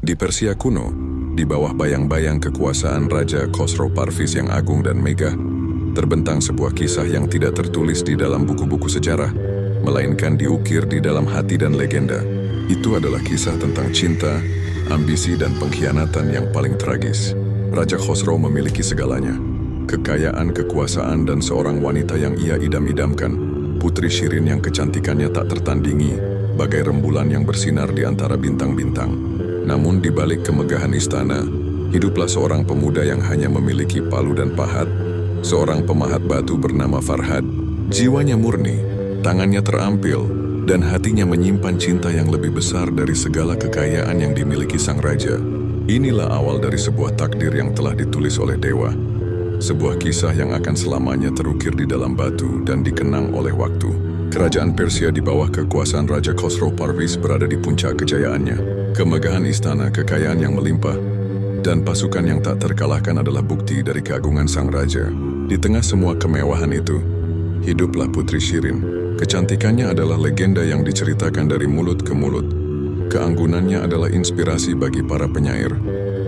Di Persia kuno, di bawah bayang-bayang kekuasaan Raja Khosrow Parviz yang agung dan megah, terbentang sebuah kisah yang tidak tertulis di dalam buku-buku sejarah, melainkan diukir di dalam hati dan legenda. Itu adalah kisah tentang cinta, ambisi, dan pengkhianatan yang paling tragis. Raja Khosrow memiliki segalanya, kekayaan, kekuasaan, dan seorang wanita yang ia idam-idamkan, Putri Shirin yang kecantikannya tak tertandingi, bagai rembulan yang bersinar di antara bintang-bintang. Namun di balik kemegahan istana, hiduplah seorang pemuda yang hanya memiliki palu dan pahat, seorang pemahat batu bernama Farhad. Jiwanya murni, tangannya terampil, dan hatinya menyimpan cinta yang lebih besar dari segala kekayaan yang dimiliki sang raja. Inilah awal dari sebuah takdir yang telah ditulis oleh dewa. Sebuah kisah yang akan selamanya terukir di dalam batu dan dikenang oleh waktu. Kerajaan Persia di bawah kekuasaan Raja Khosrow Parviz berada di puncak kejayaannya. Kemegahan istana, kekayaan yang melimpah, dan pasukan yang tak terkalahkan adalah bukti dari keagungan sang raja. Di tengah semua kemewahan itu, hiduplah Putri Shirin. Kecantikannya adalah legenda yang diceritakan dari mulut ke mulut. Keanggunannya adalah inspirasi bagi para penyair,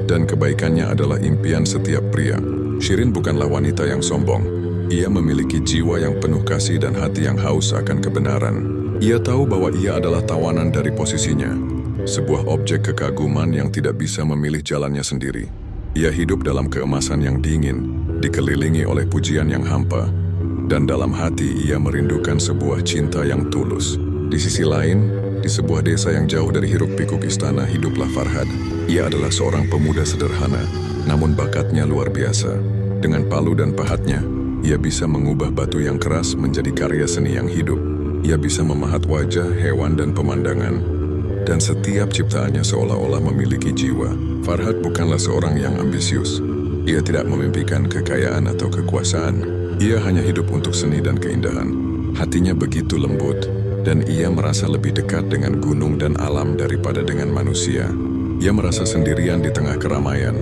dan kebaikannya adalah impian setiap pria. Shirin bukanlah wanita yang sombong. Ia memiliki jiwa yang penuh kasih dan hati yang haus akan kebenaran. Ia tahu bahwa ia adalah tawanan dari posisinya, sebuah objek kekaguman yang tidak bisa memilih jalannya sendiri. Ia hidup dalam keemasan yang dingin, dikelilingi oleh pujian yang hampa, dan dalam hati ia merindukan sebuah cinta yang tulus. Di sisi lain, di sebuah desa yang jauh dari hiruk-pikuk istana, hiduplah Farhad. Ia adalah seorang pemuda sederhana, namun bakatnya luar biasa. Dengan palu dan pahatnya, ia bisa mengubah batu yang keras menjadi karya seni yang hidup. Ia bisa memahat wajah, hewan, dan pemandangan. Dan setiap ciptaannya seolah-olah memiliki jiwa. Farhad bukanlah seorang yang ambisius. Ia tidak memimpikan kekayaan atau kekuasaan. Ia hanya hidup untuk seni dan keindahan. Hatinya begitu lembut, dan ia merasa lebih dekat dengan gunung dan alam daripada dengan manusia. Ia merasa sendirian di tengah keramaian.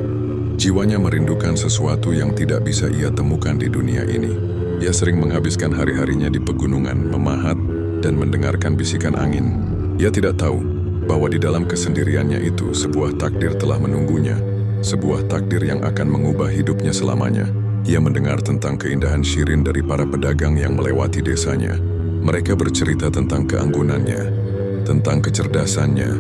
Jiwanya merindukan sesuatu yang tidak bisa ia temukan di dunia ini. Ia sering menghabiskan hari-harinya di pegunungan, memahat, dan mendengarkan bisikan angin. Ia tidak tahu bahwa di dalam kesendiriannya itu sebuah takdir telah menunggunya, sebuah takdir yang akan mengubah hidupnya selamanya. Ia mendengar tentang keindahan Shirin dari para pedagang yang melewati desanya. Mereka bercerita tentang keanggunannya, tentang kecerdasannya,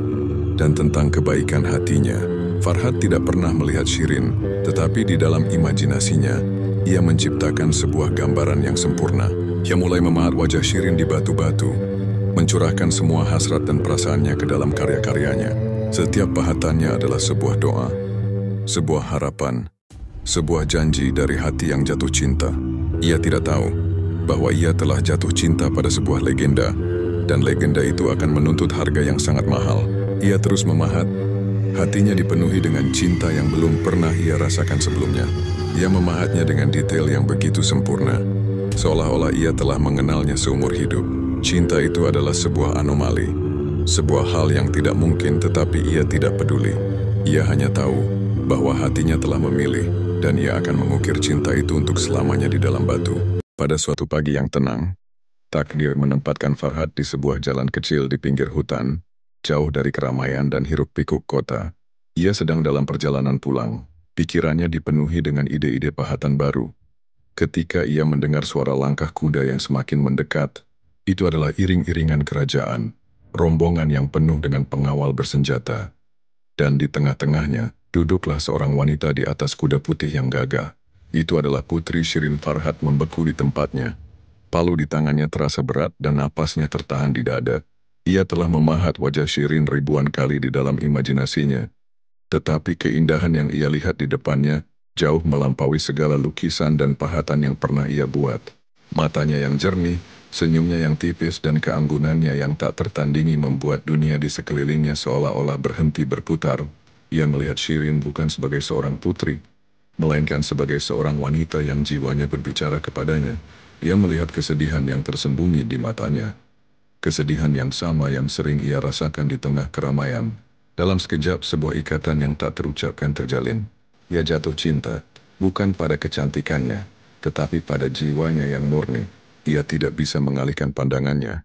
dan tentang kebaikan hatinya. Farhad tidak pernah melihat Shirin, tetapi di dalam imajinasinya, ia menciptakan sebuah gambaran yang sempurna. Ia mulai memahat wajah Shirin di batu-batu, mencurahkan semua hasrat dan perasaannya ke dalam karya-karyanya. Setiap pahatannya adalah sebuah doa, sebuah harapan, sebuah janji dari hati yang jatuh cinta. Ia tidak tahu bahwa ia telah jatuh cinta pada sebuah legenda, dan legenda itu akan menuntut harga yang sangat mahal. Ia terus memahat. Hatinya dipenuhi dengan cinta yang belum pernah ia rasakan sebelumnya. Ia memahatnya dengan detail yang begitu sempurna, seolah-olah ia telah mengenalnya seumur hidup. Cinta itu adalah sebuah anomali, sebuah hal yang tidak mungkin, tetapi ia tidak peduli. Ia hanya tahu bahwa hatinya telah memilih, dan ia akan mengukir cinta itu untuk selamanya di dalam batu. Pada suatu pagi yang tenang, takdir menempatkan Farhad di sebuah jalan kecil di pinggir hutan, jauh dari keramaian dan hiruk-pikuk kota. Ia sedang dalam perjalanan pulang. Pikirannya dipenuhi dengan ide-ide pahatan baru. Ketika ia mendengar suara langkah kuda yang semakin mendekat, itu adalah iring-iringan kerajaan, rombongan yang penuh dengan pengawal bersenjata. Dan di tengah-tengahnya, duduklah seorang wanita di atas kuda putih yang gagah. Itu adalah Putri Shirin. Farhad membeku di tempatnya. Palu di tangannya terasa berat dan napasnya tertahan di dada. Ia telah memahat wajah Shirin ribuan kali di dalam imajinasinya. Tetapi keindahan yang ia lihat di depannya jauh melampaui segala lukisan dan pahatan yang pernah ia buat. Matanya yang jernih, senyumnya yang tipis, dan keanggunannya yang tak tertandingi membuat dunia di sekelilingnya seolah-olah berhenti berputar. Ia melihat Shirin bukan sebagai seorang putri, melainkan sebagai seorang wanita yang jiwanya berbicara kepadanya. Ia melihat kesedihan yang tersembunyi di matanya. Kesedihan yang sama yang sering ia rasakan di tengah keramaian. Dalam sekejap sebuah ikatan yang tak terucapkan terjalin. Ia jatuh cinta, bukan pada kecantikannya, tetapi pada jiwanya yang murni. Ia tidak bisa mengalihkan pandangannya,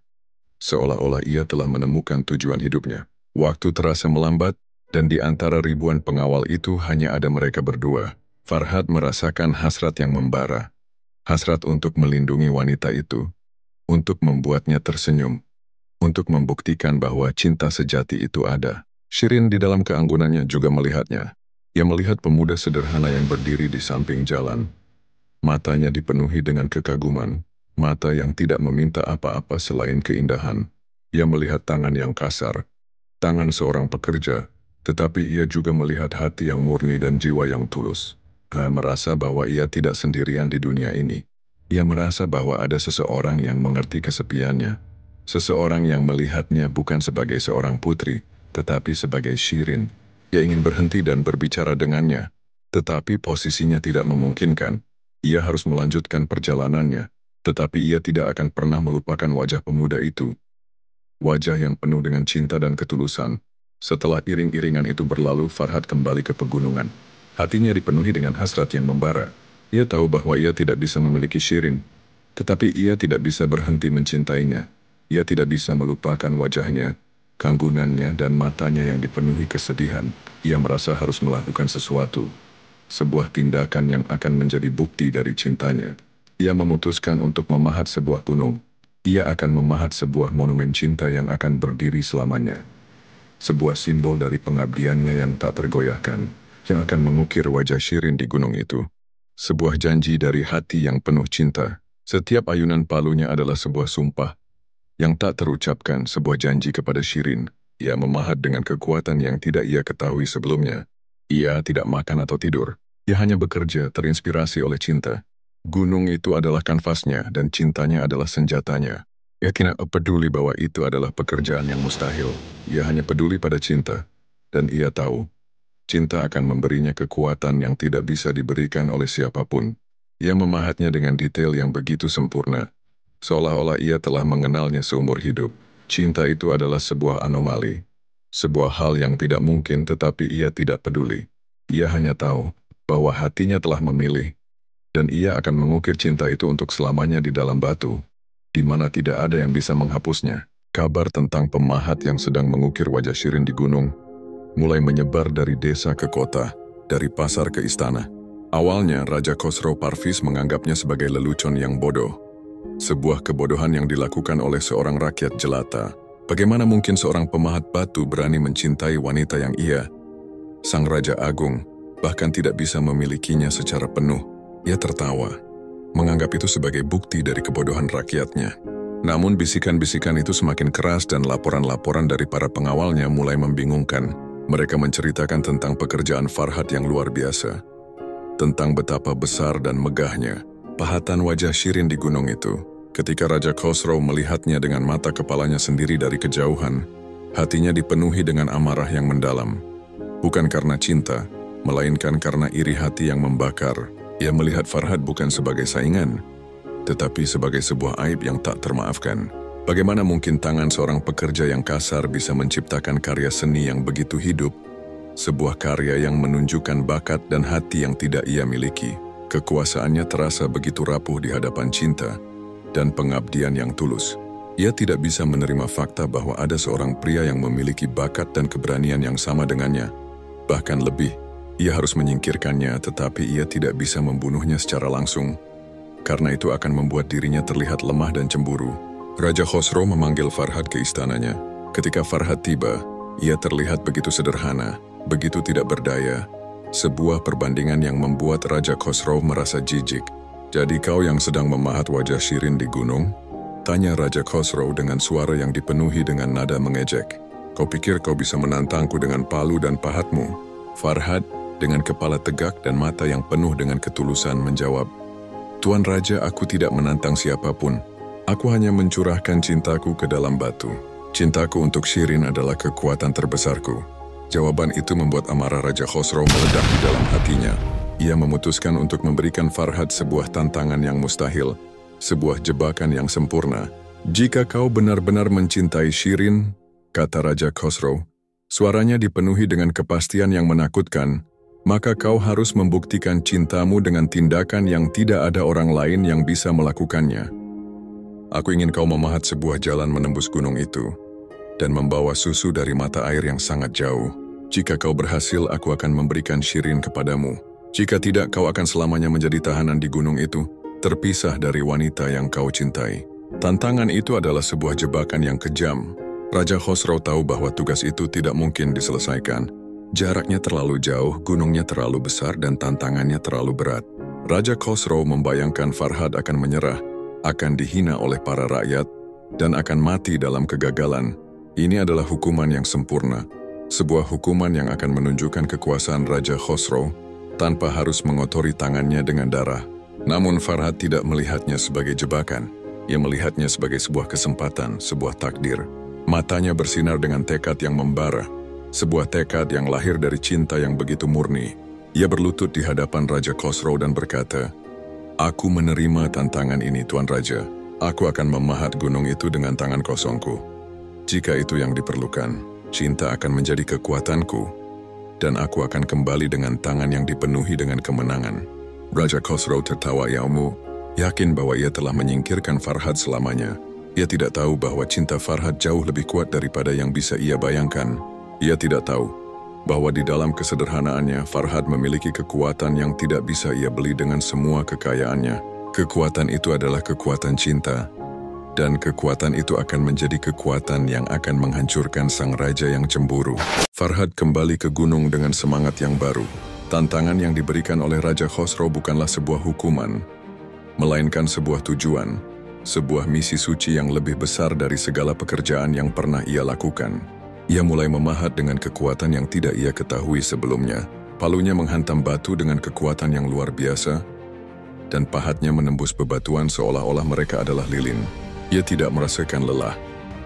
seolah-olah ia telah menemukan tujuan hidupnya. Waktu terasa melambat, Dan di antara ribuan pengawal itu hanya ada mereka berdua. Farhad merasakan hasrat yang membara. Hasrat untuk melindungi wanita itu. Untuk membuatnya tersenyum. Untuk membuktikan bahwa cinta sejati itu ada. Shirin di dalam keanggunannya juga melihatnya. Ia melihat pemuda sederhana yang berdiri di samping jalan. Matanya dipenuhi dengan kekaguman. Mata yang tidak meminta apa-apa selain keindahan. Ia melihat tangan yang kasar. Tangan seorang pekerja. Tetapi ia juga melihat hati yang murni dan jiwa yang tulus. Ia merasa bahwa ia tidak sendirian di dunia ini. Ia merasa bahwa ada seseorang yang mengerti kesepiannya. Seseorang yang melihatnya bukan sebagai seorang putri, tetapi sebagai Shirin. Ia ingin berhenti dan berbicara dengannya. Tetapi posisinya tidak memungkinkan. Ia harus melanjutkan perjalanannya. Tetapi ia tidak akan pernah melupakan wajah pemuda itu. Wajah yang penuh dengan cinta dan ketulusan. Setelah iring-iringan itu berlalu, Farhad kembali ke pegunungan. Hatinya dipenuhi dengan hasrat yang membara. Ia tahu bahwa ia tidak bisa memiliki Shirin. Tetapi ia tidak bisa berhenti mencintainya. Ia tidak bisa melupakan wajahnya, keanggunannya dan matanya yang dipenuhi kesedihan. Ia merasa harus melakukan sesuatu. Sebuah tindakan yang akan menjadi bukti dari cintanya. Ia memutuskan untuk memahat sebuah gunung. Ia akan memahat sebuah monumen cinta yang akan berdiri selamanya. Sebuah simbol dari pengabdiannya yang tak tergoyahkan, yang akan mengukir wajah Shirin di gunung itu. Sebuah janji dari hati yang penuh cinta. Setiap ayunan palunya adalah sebuah sumpah, yang tak terucapkan, sebuah janji kepada Shirin. Ia memahat dengan kekuatan yang tidak ia ketahui sebelumnya. Ia tidak makan atau tidur. Ia hanya bekerja, terinspirasi oleh cinta. Gunung itu adalah kanvasnya dan cintanya adalah senjatanya. Ia tidak peduli bahwa itu adalah pekerjaan yang mustahil. Ia hanya peduli pada cinta. Dan ia tahu, cinta akan memberinya kekuatan yang tidak bisa diberikan oleh siapapun. Ia memahatnya dengan detail yang begitu sempurna. Seolah-olah ia telah mengenalnya seumur hidup. Cinta itu adalah sebuah anomali. Sebuah hal yang tidak mungkin tetapi ia tidak peduli. Ia hanya tahu bahwa hatinya telah memilih. Dan ia akan mengukir cinta itu untuk selamanya di dalam batu, di mana tidak ada yang bisa menghapusnya. Kabar tentang pemahat yang sedang mengukir wajah Shirin di gunung mulai menyebar dari desa ke kota, dari pasar ke istana. Awalnya, Raja Khosrow Parviz menganggapnya sebagai lelucon yang bodoh. Sebuah kebodohan yang dilakukan oleh seorang rakyat jelata. Bagaimana mungkin seorang pemahat batu berani mencintai wanita yang Sang Raja Agung, bahkan tidak bisa memilikinya secara penuh. Ia tertawa, menganggap itu sebagai bukti dari kebodohan rakyatnya. Namun bisikan-bisikan itu semakin keras dan laporan-laporan dari para pengawalnya mulai membingungkan. Mereka menceritakan tentang pekerjaan Farhad yang luar biasa. Tentang betapa besar dan megahnya pahatan wajah Shirin di gunung itu. Ketika Raja Khosrow melihatnya dengan mata kepalanya sendiri dari kejauhan, hatinya dipenuhi dengan amarah yang mendalam. Bukan karena cinta, melainkan karena iri hati yang membakar. Ia melihat Farhad bukan sebagai saingan, tetapi sebagai sebuah aib yang tak termaafkan. Bagaimana mungkin tangan seorang pekerja yang kasar bisa menciptakan karya seni yang begitu hidup? Sebuah karya yang menunjukkan bakat dan hati yang tidak ia miliki. Kekuasaannya terasa begitu rapuh di hadapan cinta dan pengabdian yang tulus. Ia tidak bisa menerima fakta bahwa ada seorang pria yang memiliki bakat dan keberanian yang sama dengannya. Bahkan lebih. Ia harus menyingkirkannya, tetapi ia tidak bisa membunuhnya secara langsung, karena itu akan membuat dirinya terlihat lemah dan cemburu. Raja Khosrow memanggil Farhad ke istananya. Ketika Farhad tiba, ia terlihat begitu sederhana, begitu tidak berdaya. Sebuah perbandingan yang membuat Raja Khosrow merasa jijik. "Jadi kau yang sedang memahat wajah Shirin di gunung?" tanya Raja Khosrow dengan suara yang dipenuhi dengan nada mengejek. "Kau pikir kau bisa menantangku dengan palu dan pahatmu?" Farhad dengan kepala tegak dan mata yang penuh dengan ketulusan menjawab, "Tuan Raja, aku tidak menantang siapapun. Aku hanya mencurahkan cintaku ke dalam batu. Cintaku untuk Shirin adalah kekuatan terbesarku." Jawaban itu membuat amarah Raja Khosrow meledak di dalam hatinya. Ia memutuskan untuk memberikan Farhad sebuah tantangan yang mustahil, sebuah jebakan yang sempurna. "Jika kau benar-benar mencintai Shirin," kata Raja Khosrow, suaranya dipenuhi dengan kepastian yang menakutkan, "maka kau harus membuktikan cintamu dengan tindakan yang tidak ada orang lain yang bisa melakukannya. Aku ingin kau memahat sebuah jalan menembus gunung itu, dan membawa susu dari mata air yang sangat jauh. Jika kau berhasil, aku akan memberikan Shirin kepadamu. Jika tidak, kau akan selamanya menjadi tahanan di gunung itu, terpisah dari wanita yang kau cintai. Tantangan itu adalah sebuah jebakan yang kejam. Raja Khosrow tahu bahwa tugas itu tidak mungkin diselesaikan. Jaraknya terlalu jauh, gunungnya terlalu besar, dan tantangannya terlalu berat. Raja Khosrow membayangkan Farhad akan menyerah, akan dihina oleh para rakyat, dan akan mati dalam kegagalan. Ini adalah hukuman yang sempurna. Sebuah hukuman yang akan menunjukkan kekuasaan Raja Khosrow tanpa harus mengotori tangannya dengan darah. Namun Farhad tidak melihatnya sebagai jebakan. Ia melihatnya sebagai sebuah kesempatan, sebuah takdir. Matanya bersinar dengan tekad yang membara. Sebuah tekad yang lahir dari cinta yang begitu murni. Ia berlutut di hadapan Raja Khosrow dan berkata, "Aku menerima tantangan ini, Tuan Raja. Aku akan memahat gunung itu dengan tangan kosongku. Jika itu yang diperlukan, cinta akan menjadi kekuatanku, dan aku akan kembali dengan tangan yang dipenuhi dengan kemenangan." Raja Khosrow tertawa yaummu, yakin bahwa ia telah menyingkirkan Farhad selamanya. Ia tidak tahu bahwa cinta Farhad jauh lebih kuat daripada yang bisa ia bayangkan. Ia tidak tahu bahwa di dalam kesederhanaannya, Farhad memiliki kekuatan yang tidak bisa ia beli dengan semua kekayaannya. Kekuatan itu adalah kekuatan cinta, dan kekuatan itu akan menjadi kekuatan yang akan menghancurkan sang raja yang cemburu. Farhad kembali ke gunung dengan semangat yang baru. Tantangan yang diberikan oleh Raja Khosrow bukanlah sebuah hukuman, melainkan sebuah tujuan, sebuah misi suci yang lebih besar dari segala pekerjaan yang pernah ia lakukan. Ia mulai memahat dengan kekuatan yang tidak ia ketahui sebelumnya. Palunya menghantam batu dengan kekuatan yang luar biasa, dan pahatnya menembus bebatuan seolah-olah mereka adalah lilin. Ia tidak merasakan lelah.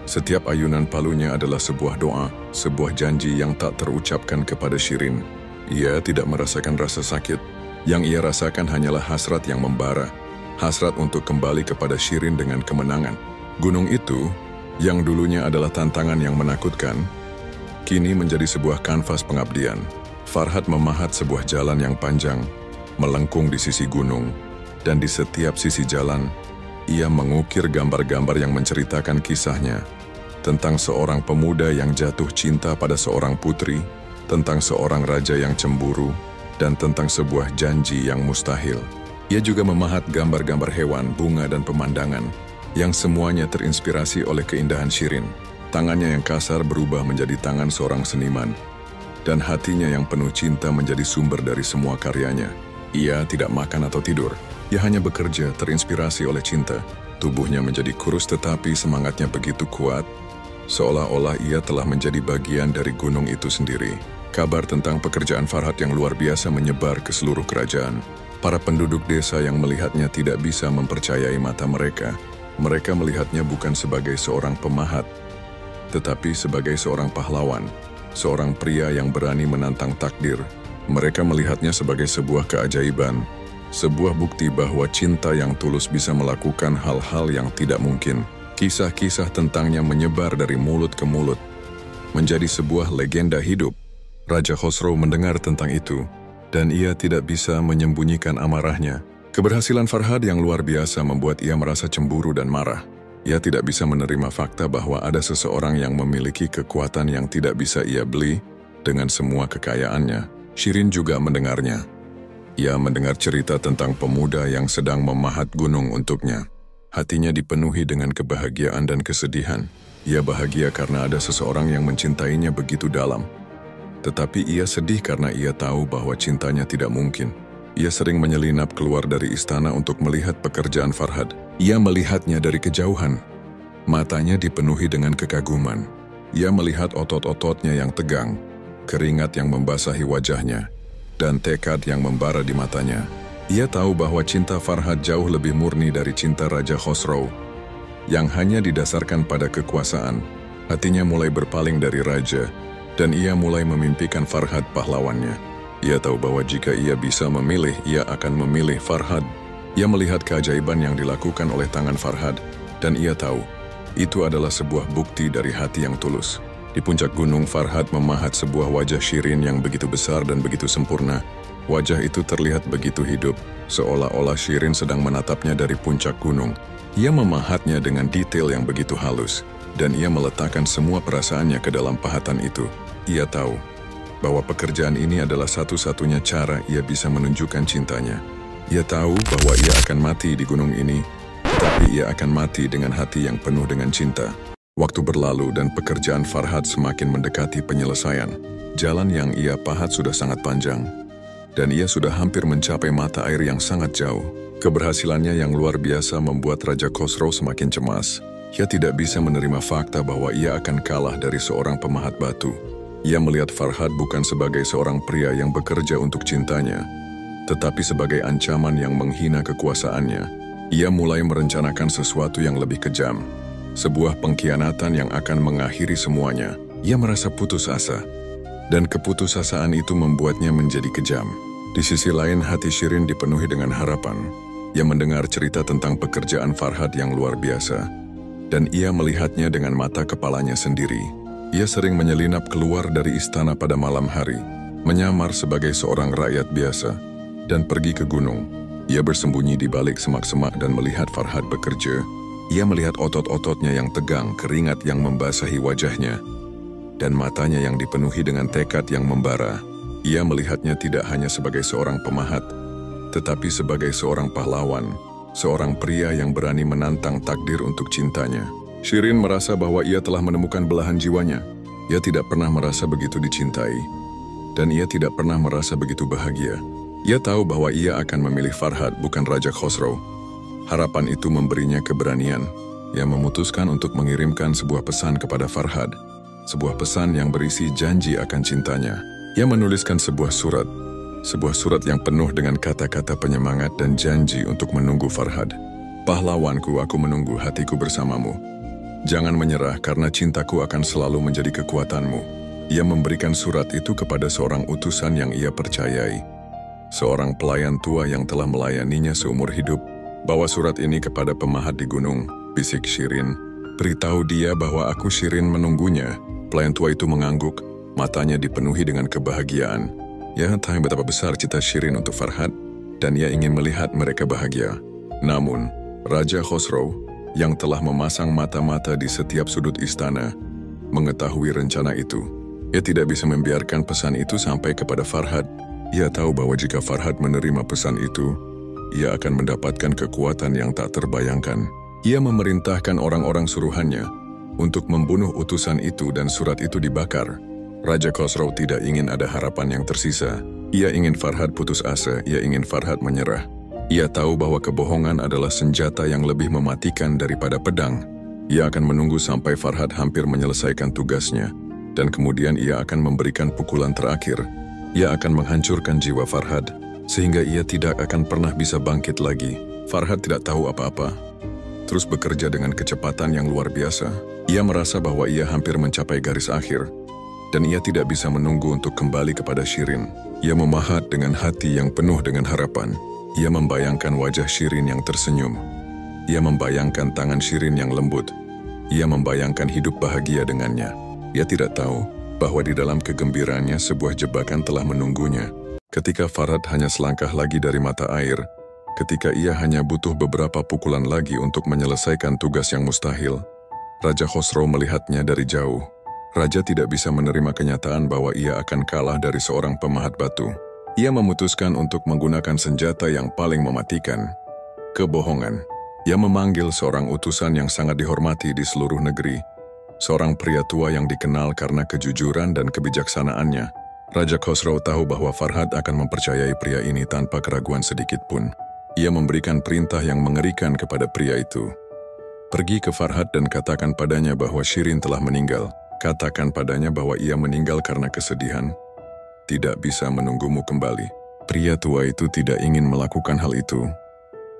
Setiap ayunan palunya adalah sebuah doa, sebuah janji yang tak terucapkan kepada Shirin. Ia tidak merasakan rasa sakit. Yang ia rasakan hanyalah hasrat yang membara. Hasrat untuk kembali kepada Shirin dengan kemenangan. Gunung itu, yang dulunya adalah tantangan yang menakutkan, kini menjadi sebuah kanvas pengabdian. Farhad memahat sebuah jalan yang panjang, melengkung di sisi gunung, dan di setiap sisi jalan, ia mengukir gambar-gambar yang menceritakan kisahnya, tentang seorang pemuda yang jatuh cinta pada seorang putri, tentang seorang raja yang cemburu, dan tentang sebuah janji yang mustahil. Ia juga memahat gambar-gambar hewan, bunga, dan pemandangan, yang semuanya terinspirasi oleh keindahan Shirin. Tangannya yang kasar berubah menjadi tangan seorang seniman, dan hatinya yang penuh cinta menjadi sumber dari semua karyanya. Ia tidak makan atau tidur, ia hanya bekerja terinspirasi oleh cinta. Tubuhnya menjadi kurus tetapi semangatnya begitu kuat, seolah-olah ia telah menjadi bagian dari gunung itu sendiri. Kabar tentang pekerjaan Farhad yang luar biasa menyebar ke seluruh kerajaan. Para penduduk desa yang melihatnya tidak bisa mempercayai mata mereka. Mereka melihatnya bukan sebagai seorang pemahat, tetapi sebagai seorang pahlawan, seorang pria yang berani menantang takdir. Mereka melihatnya sebagai sebuah keajaiban, sebuah bukti bahwa cinta yang tulus bisa melakukan hal-hal yang tidak mungkin. Kisah-kisah tentangnya menyebar dari mulut ke mulut, menjadi sebuah legenda hidup. Raja Khosrow mendengar tentang itu, dan ia tidak bisa menyembunyikan amarahnya. Keberhasilan Farhad yang luar biasa membuat ia merasa cemburu dan marah. Ia tidak bisa menerima fakta bahwa ada seseorang yang memiliki kekuatan yang tidak bisa ia beli dengan semua kekayaannya. Shirin juga mendengarnya. Ia mendengar cerita tentang pemuda yang sedang memahat gunung untuknya. Hatinya dipenuhi dengan kebahagiaan dan kesedihan. Ia bahagia karena ada seseorang yang mencintainya begitu dalam. Tetapi ia sedih karena ia tahu bahwa cintanya tidak mungkin. Ia sering menyelinap keluar dari istana untuk melihat pekerjaan Farhad. Ia melihatnya dari kejauhan. Matanya dipenuhi dengan kekaguman. Ia melihat otot-ototnya yang tegang, keringat yang membasahi wajahnya, dan tekad yang membara di matanya. Ia tahu bahwa cinta Farhad jauh lebih murni dari cinta Raja Khosrow, yang hanya didasarkan pada kekuasaan. Hatinya mulai berpaling dari raja, dan ia mulai memimpikan Farhad pahlawannya. Ia tahu bahwa jika ia bisa memilih, ia akan memilih Farhad. Ia melihat keajaiban yang dilakukan oleh tangan Farhad, dan ia tahu, itu adalah sebuah bukti dari hati yang tulus. Di puncak gunung, Farhad memahat sebuah wajah Shirin yang begitu besar dan begitu sempurna. Wajah itu terlihat begitu hidup, seolah-olah Shirin sedang menatapnya dari puncak gunung. Ia memahatnya dengan detail yang begitu halus, dan ia meletakkan semua perasaannya ke dalam pahatan itu. Ia tahu bahwa pekerjaan ini adalah satu-satunya cara ia bisa menunjukkan cintanya. Ia tahu bahwa ia akan mati di gunung ini, tapi ia akan mati dengan hati yang penuh dengan cinta. Waktu berlalu dan pekerjaan Farhad semakin mendekati penyelesaian. Jalan yang ia pahat sudah sangat panjang, dan ia sudah hampir mencapai mata air yang sangat jauh. Keberhasilannya yang luar biasa membuat Raja Khosrow semakin cemas. Ia tidak bisa menerima fakta bahwa ia akan kalah dari seorang pemahat batu. Ia melihat Farhad bukan sebagai seorang pria yang bekerja untuk cintanya, tetapi sebagai ancaman yang menghina kekuasaannya. Ia mulai merencanakan sesuatu yang lebih kejam, sebuah pengkhianatan yang akan mengakhiri semuanya. Ia merasa putus asa, dan keputusasaan itu membuatnya menjadi kejam. Di sisi lain, hati Shirin dipenuhi dengan harapan. Ia mendengar cerita tentang pekerjaan Farhad yang luar biasa, dan ia melihatnya dengan mata kepalanya sendiri. Ia sering menyelinap keluar dari istana pada malam hari, menyamar sebagai seorang rakyat biasa, dan pergi ke gunung. Ia bersembunyi di balik semak-semak dan melihat Farhad bekerja. Ia melihat otot-ototnya yang tegang, keringat yang membasahi wajahnya, dan matanya yang dipenuhi dengan tekad yang membara. Ia melihatnya tidak hanya sebagai seorang pemahat, tetapi sebagai seorang pahlawan, seorang pria yang berani menantang takdir untuk cintanya. Shirin merasa bahwa ia telah menemukan belahan jiwanya. Ia tidak pernah merasa begitu dicintai, dan ia tidak pernah merasa begitu bahagia. Ia tahu bahwa ia akan memilih Farhad, bukan Raja Khosrow. Harapan itu memberinya keberanian. Ia memutuskan untuk mengirimkan sebuah pesan kepada Farhad, sebuah pesan yang berisi janji akan cintanya. Ia menuliskan sebuah surat yang penuh dengan kata-kata penyemangat dan janji untuk menunggu Farhad. Pahlawanku, aku menunggu hatiku bersamamu. Jangan menyerah karena cintaku akan selalu menjadi kekuatanmu. Ia memberikan surat itu kepada seorang utusan yang ia percayai, seorang pelayan tua yang telah melayaninya seumur hidup. Bawa surat ini kepada pemahat di gunung, bisik Shirin. Beritahu dia bahwa aku Shirin menunggunya. Pelayan tua itu mengangguk, matanya dipenuhi dengan kebahagiaan. Ya, tahu betapa besar cita Shirin untuk Farhad, dan ia ingin melihat mereka bahagia. Namun, Raja Khosrow yang telah memasang mata-mata di setiap sudut istana mengetahui rencana itu. Ia tidak bisa membiarkan pesan itu sampai kepada Farhad. Ia tahu bahwa jika Farhad menerima pesan itu, ia akan mendapatkan kekuatan yang tak terbayangkan. Ia memerintahkan orang-orang suruhannya untuk membunuh utusan itu dan surat itu dibakar. Raja Khosrow tidak ingin ada harapan yang tersisa. Ia ingin Farhad putus asa, ia ingin Farhad menyerah. Ia tahu bahwa kebohongan adalah senjata yang lebih mematikan daripada pedang. Ia akan menunggu sampai Farhad hampir menyelesaikan tugasnya, dan kemudian ia akan memberikan pukulan terakhir. Ia akan menghancurkan jiwa Farhad, sehingga ia tidak akan pernah bisa bangkit lagi. Farhad tidak tahu apa-apa, terus bekerja dengan kecepatan yang luar biasa. Ia merasa bahwa ia hampir mencapai garis akhir, dan ia tidak bisa menunggu untuk kembali kepada Shirin. Ia memahat dengan hati yang penuh dengan harapan. Ia membayangkan wajah Shirin yang tersenyum. Ia membayangkan tangan Shirin yang lembut. Ia membayangkan hidup bahagia dengannya. Ia tidak tahu bahwa di dalam kegembiraannya sebuah jebakan telah menunggunya. Ketika Farhad hanya selangkah lagi dari mata air, ketika ia hanya butuh beberapa pukulan lagi untuk menyelesaikan tugas yang mustahil, Raja Khosrow melihatnya dari jauh. Raja tidak bisa menerima kenyataan bahwa ia akan kalah dari seorang pemahat batu. Ia memutuskan untuk menggunakan senjata yang paling mematikan, kebohongan. Ia memanggil seorang utusan yang sangat dihormati di seluruh negeri, seorang pria tua yang dikenal karena kejujuran dan kebijaksanaannya. Raja Khosrow tahu bahwa Farhad akan mempercayai pria ini tanpa keraguan sedikit pun. Ia memberikan perintah yang mengerikan kepada pria itu. Pergi ke Farhad dan katakan padanya bahwa Shirin telah meninggal. Katakan padanya bahwa ia meninggal karena kesedihan, tidak bisa menunggumu kembali. Pria tua itu tidak ingin melakukan hal itu,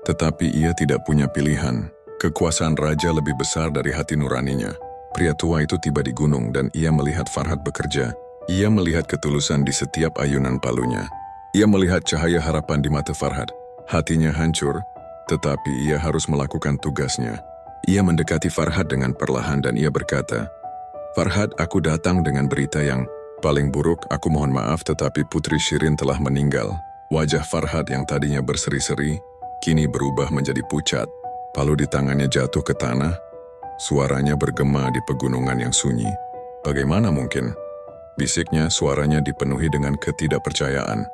tetapi ia tidak punya pilihan. Kekuasaan raja lebih besar dari hati nuraninya. Pria tua itu tiba di gunung dan ia melihat Farhad bekerja. Ia melihat ketulusan di setiap ayunan palunya. Ia melihat cahaya harapan di mata Farhad. Hatinya hancur, tetapi ia harus melakukan tugasnya. Ia mendekati Farhad dengan perlahan dan ia berkata, "Farhad, aku datang dengan berita yang paling buruk. Aku mohon maaf, tetapi Putri Shirin telah meninggal." Wajah Farhad yang tadinya berseri-seri, kini berubah menjadi pucat. Palu di tangannya jatuh ke tanah. Suaranya bergema di pegunungan yang sunyi. "Bagaimana mungkin? Bisiknya, suaranya dipenuhi dengan ketidakpercayaan.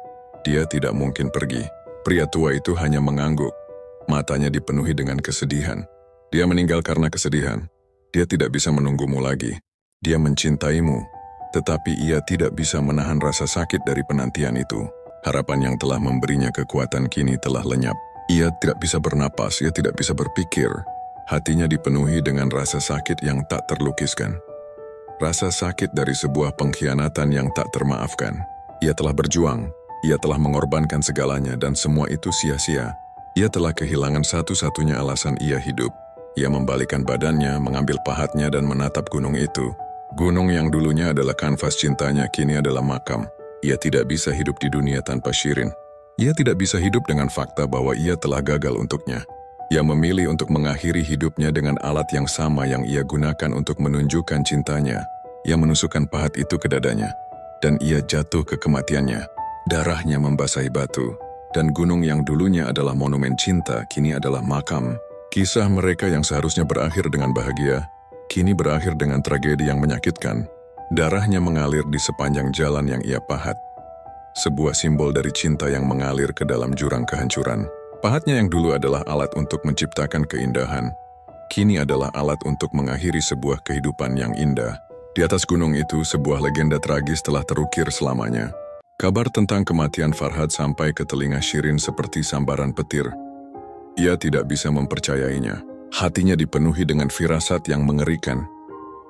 Dia tidak mungkin pergi. Pria tua itu hanya mengangguk. Matanya dipenuhi dengan kesedihan. Dia meninggal karena kesedihan. Dia tidak bisa menunggumu lagi. Dia mencintaimu. Tetapi ia tidak bisa menahan rasa sakit dari penantian itu. Harapan yang telah memberinya kekuatan kini telah lenyap. Ia tidak bisa bernapas, ia tidak bisa berpikir. Hatinya dipenuhi dengan rasa sakit yang tak terlukiskan. Rasa sakit dari sebuah pengkhianatan yang tak termaafkan. Ia telah berjuang, ia telah mengorbankan segalanya dan semua itu sia-sia. Ia telah kehilangan satu-satunya alasan ia hidup. Ia membalikkan badannya, mengambil pahatnya dan menatap gunung itu. Gunung yang dulunya adalah kanvas cintanya kini adalah makam. Ia tidak bisa hidup di dunia tanpa Shirin. Ia tidak bisa hidup dengan fakta bahwa ia telah gagal untuknya. Ia memilih untuk mengakhiri hidupnya dengan alat yang sama yang ia gunakan untuk menunjukkan cintanya. Ia menusukkan pahat itu ke dadanya, dan ia jatuh ke kematiannya. Darahnya membasahi batu, dan gunung yang dulunya adalah monumen cinta kini adalah makam. Kisah mereka yang seharusnya berakhir dengan bahagia, kini berakhir dengan tragedi yang menyakitkan. Darahnya mengalir di sepanjang jalan yang ia pahat. Sebuah simbol dari cinta yang mengalir ke dalam jurang kehancuran. Pahatnya yang dulu adalah alat untuk menciptakan keindahan, kini adalah alat untuk mengakhiri sebuah kehidupan yang indah. Di atas gunung itu, sebuah legenda tragis telah terukir selamanya. Kabar tentang kematian Farhad sampai ke telinga Shirin seperti sambaran petir. Ia tidak bisa mempercayainya. Hatinya dipenuhi dengan firasat yang mengerikan.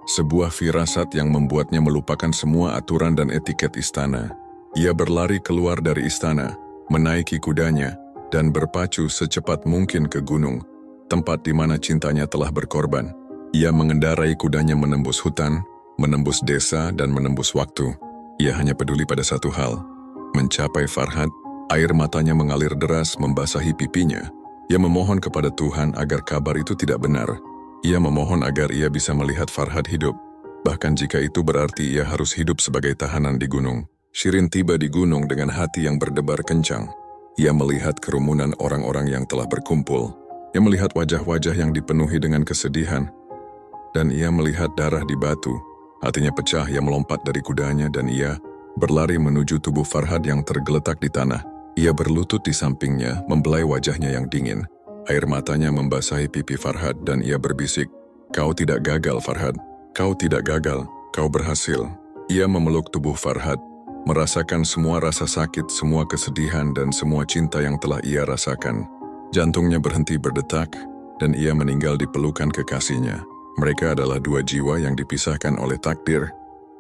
Sebuah firasat yang membuatnya melupakan semua aturan dan etiket istana. Ia berlari keluar dari istana, menaiki kudanya, dan berpacu secepat mungkin ke gunung, tempat di mana cintanya telah berkorban. Ia mengendarai kudanya menembus hutan, menembus desa, dan menembus waktu. Ia hanya peduli pada satu hal, mencapai Farhad. Air matanya mengalir deras membasahi pipinya. Ia memohon kepada Tuhan agar kabar itu tidak benar. Ia memohon agar ia bisa melihat Farhad hidup, bahkan jika itu berarti ia harus hidup sebagai tahanan di gunung. Shirin tiba di gunung dengan hati yang berdebar kencang. Ia melihat kerumunan orang-orang yang telah berkumpul. Ia melihat wajah-wajah yang dipenuhi dengan kesedihan. Dan ia melihat darah di batu. Hatinya pecah, ia melompat dari kudanya dan ia berlari menuju tubuh Farhad yang tergeletak di tanah. Ia berlutut di sampingnya, membelai wajahnya yang dingin. Air matanya membasahi pipi Farhad dan ia berbisik, "Kau tidak gagal, Farhad. Kau tidak gagal. Kau berhasil." Ia memeluk tubuh Farhad, merasakan semua rasa sakit, semua kesedihan, dan semua cinta yang telah ia rasakan. Jantungnya berhenti berdetak, dan ia meninggal di pelukan kekasihnya. Mereka adalah dua jiwa yang dipisahkan oleh takdir,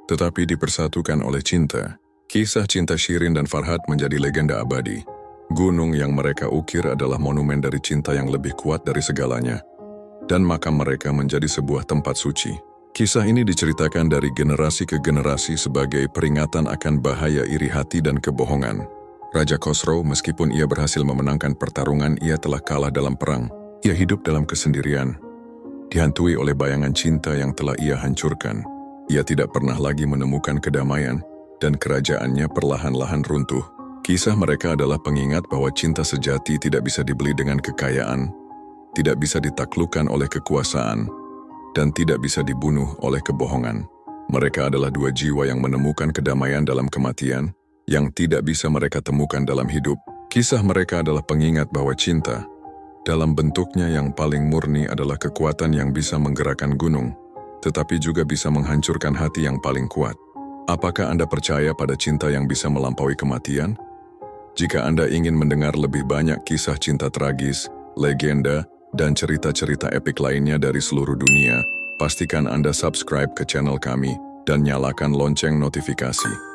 tetapi dipersatukan oleh cinta. Kisah cinta Shirin dan Farhad menjadi legenda abadi. Gunung yang mereka ukir adalah monumen dari cinta yang lebih kuat dari segalanya. Dan makam mereka menjadi sebuah tempat suci. Kisah ini diceritakan dari generasi ke generasi sebagai peringatan akan bahaya iri hati dan kebohongan. Raja Khosrow, meskipun ia berhasil memenangkan pertarungan, ia telah kalah dalam perang. Ia hidup dalam kesendirian, dihantui oleh bayangan cinta yang telah ia hancurkan. Ia tidak pernah lagi menemukan kedamaian, dan kerajaannya perlahan-lahan runtuh. Kisah mereka adalah pengingat bahwa cinta sejati tidak bisa dibeli dengan kekayaan, tidak bisa ditaklukkan oleh kekuasaan, dan tidak bisa dibunuh oleh kebohongan. Mereka adalah dua jiwa yang menemukan kedamaian dalam kematian, yang tidak bisa mereka temukan dalam hidup. Kisah mereka adalah pengingat bahwa cinta, dalam bentuknya yang paling murni, adalah kekuatan yang bisa menggerakkan gunung, tetapi juga bisa menghancurkan hati yang paling kuat. Apakah Anda percaya pada cinta yang bisa melampaui kematian? Jika Anda ingin mendengar lebih banyak kisah cinta tragis, legenda, dan cerita-cerita epik lainnya dari seluruh dunia, pastikan Anda subscribe ke channel kami dan nyalakan lonceng notifikasi.